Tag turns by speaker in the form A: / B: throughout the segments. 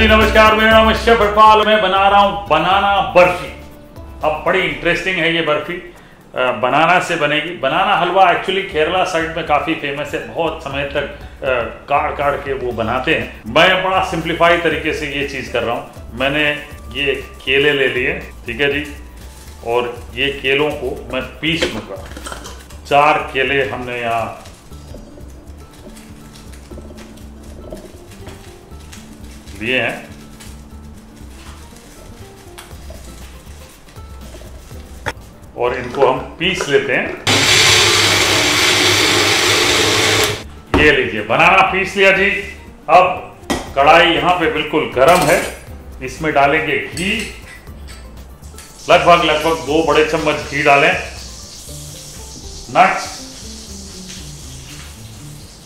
A: जी नमस्कार, मेरा नाम है शेफ इरफान। मैं बना रहा हूँ बनाना बर्फी। अब बड़ी इंटरेस्टिंग है ये बर्फी। बनाना से बनेगी। बनाना हलवा एक्चुअली केरला साइड में काफ़ी फेमस है। बहुत समय तक काट काट के वो बनाते हैं। मैं बड़ा सिंप्लीफाई तरीके से ये चीज़ कर रहा हूँ। मैंने ये केले ले लिए, ठीक है जी, और ये केलों को मैं पीस लूँगा। 4 केले हमने यहाँ लिए हैं। और इनको हम पीस लेते हैं। ये लीजिए, बनाना पीस लिया जी। अब कढ़ाई यहाँ पे बिल्कुल गर्म है। इसमें डालेंगे घी, लगभग 2 बड़े चम्मच घी डालें। नट्स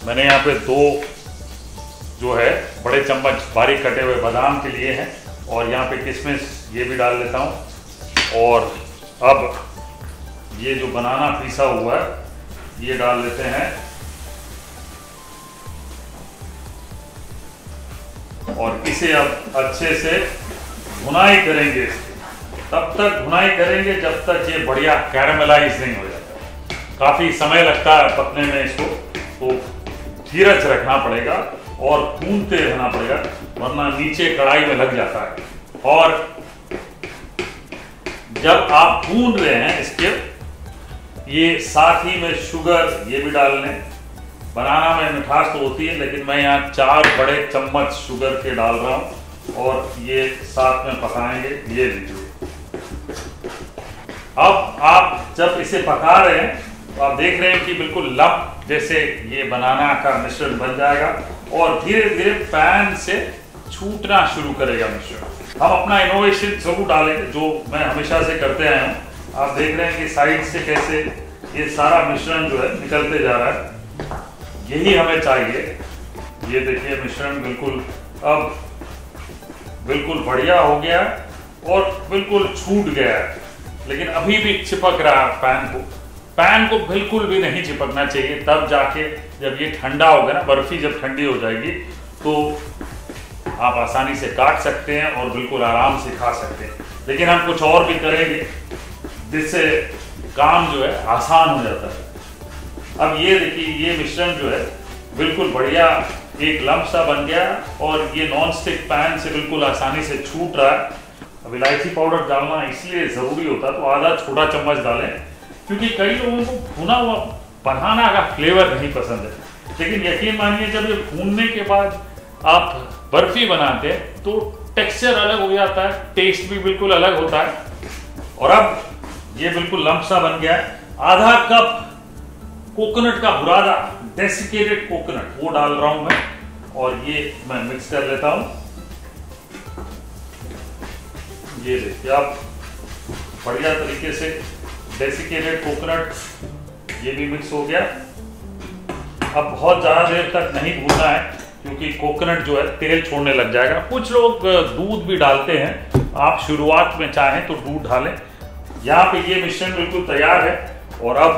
A: मैंने यहाँ पे 2 जो है बड़े चम्मच बारीक कटे हुए बादाम के लिए हैं, और यहाँ पे किशमिश ये भी डाल लेता हूँ। और अब ये जो बनाना पीसा हुआ है ये डाल लेते हैं, और इसे अब अच्छे से भुनाई करेंगे। तब तक भुनाई करेंगे जब तक ये बढ़िया कैरामलाइज नहीं हो जाता। काफ़ी समय लगता है पकने में इसको, तो धीरज रखना पड़ेगा और भूनते रहना पड़ेगा, वरना नीचे कढ़ाई में लग जाता है। और जब आप भून रहे हैं इसके, ये साथ ही में शुगर ये भी डाल लें। बनाना में मिठास तो होती है, लेकिन मैं यहाँ 4 बड़े चम्मच शुगर के डाल रहा हूँ, और ये साथ में पकाएंगे। ये लीजिए। अब आप जब इसे पका रहे हैं तो आप देख रहे हैं कि बिल्कुल लंप जैसे ये बनाना का मिश्रण बन जाएगा, और धीरे धीरे पैन से छूटना शुरू करेगा मिश्रण। हम अपना इनोवेशन जरूर डालेंगे, जो मैं हमेशा से करते आया हूँ। आप देख रहे हैं कि साइड से कैसे ये सारा मिश्रण जो है निकलते जा रहा है। यही हमें चाहिए। ये देखिए, मिश्रण बिल्कुल अब बिल्कुल बढ़िया हो गया और बिल्कुल छूट गया है, लेकिन अभी भी चिपक रहा है पैन को बिल्कुल भी नहीं चिपकना चाहिए। तब जाके जब ये ठंडा होगा ना, बर्फी जब ठंडी हो जाएगी, तो आप आसानी से काट सकते हैं और बिल्कुल आराम से खा सकते हैं। लेकिन हम कुछ और भी करेंगे जिससे काम जो है आसान हो जाता है। अब ये देखिए, ये मिश्रण जो है बिल्कुल बढ़िया एक लम्प सा बन गया, और ये नॉन स्टिक पैन से बिल्कुल आसानी से छूट रहा है। अब इलायची पाउडर डालना इसलिए ज़रूरी होता है, तो आधा छोटा चम्मच डालें, क्योंकि कई लोगों को भुना हुआ बनाना का फ्लेवर नहीं पसंद है। लेकिन यकीन मानिए, जब ये भूनने के बाद आप बर्फी बनाते हैं तो टेक्सचर अलग हो जाता है, टेस्ट भी बिल्कुल अलग होता है। और अब ये बिल्कुल लम्प सा बन गया है। आधा कप कोकोनट का बुरादा, डेसिकेटेड कोकोनट, वो डाल रहा हूं मैं, और ये मैं मिक्स कर लेता हूं। ये देखिए, आप बढ़िया तरीके से डेसिकेटेड कोकोनट ये भी मिक्स हो गया। अब बहुत ज़्यादा देर तक नहीं भूनना है, क्योंकि कोकोनट जो है तेल छोड़ने लग जाएगा। कुछ लोग दूध भी डालते हैं, आप शुरुआत में चाहें तो दूध डालें। यहाँ पे ये मिश्रण बिल्कुल तैयार है, और अब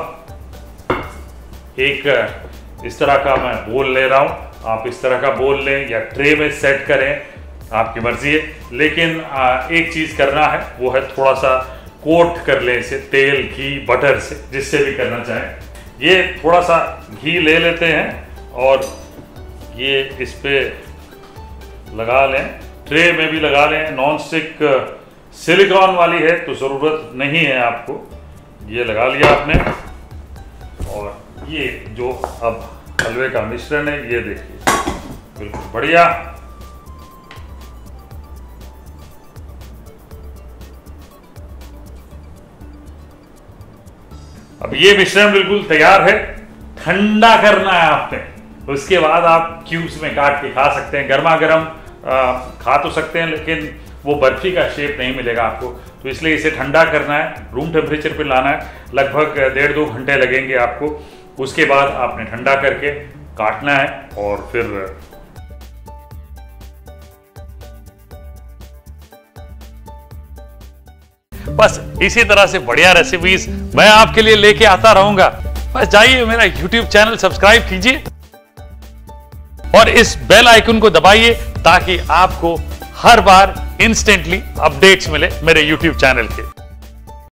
A: एक इस तरह का मैं बोल ले रहा हूँ। आप इस तरह का बोल लें या ट्रे में सेट करें, आपकी मर्जी है। लेकिन एक चीज़ करना है, वो है थोड़ा सा कोट कर ले इसे तेल, घी, बटर से, जिससे भी करना चाहें। ये थोड़ा सा घी ले लेते हैं और ये इस पे लगा लें। ट्रे में भी लगा लें। नॉन स्टिक सिलिकॉन वाली है तो ज़रूरत नहीं है आपको। ये लगा लिया आपने, और ये जो अब हलवे का मिश्रण है, ये देखिए बिल्कुल बढ़िया। अब ये मिश्रण बिल्कुल तैयार है। ठंडा करना है आपने, उसके बाद आप क्यूब्स में काट के खा सकते हैं। गर्मा गर्म खा तो सकते हैं, लेकिन वो बर्फी का शेप नहीं मिलेगा आपको, तो इसलिए इसे ठंडा करना है। रूम टेम्परेचर पे लाना है। लगभग 1.5-2 घंटे लगेंगे आपको। उसके बाद आपने ठंडा करके काटना है, और फिर बस इसी तरह से बढ़िया रेसिपीज मैं आपके लिए लेके आता रहूंगा। बस जाइए, मेरा YouTube चैनल सब्सक्राइब कीजिए और इस बेल आइकन को दबाइए ताकि आपको हर बार इंस्टेंटली अपडेट्स मिले मेरे YouTube चैनल के।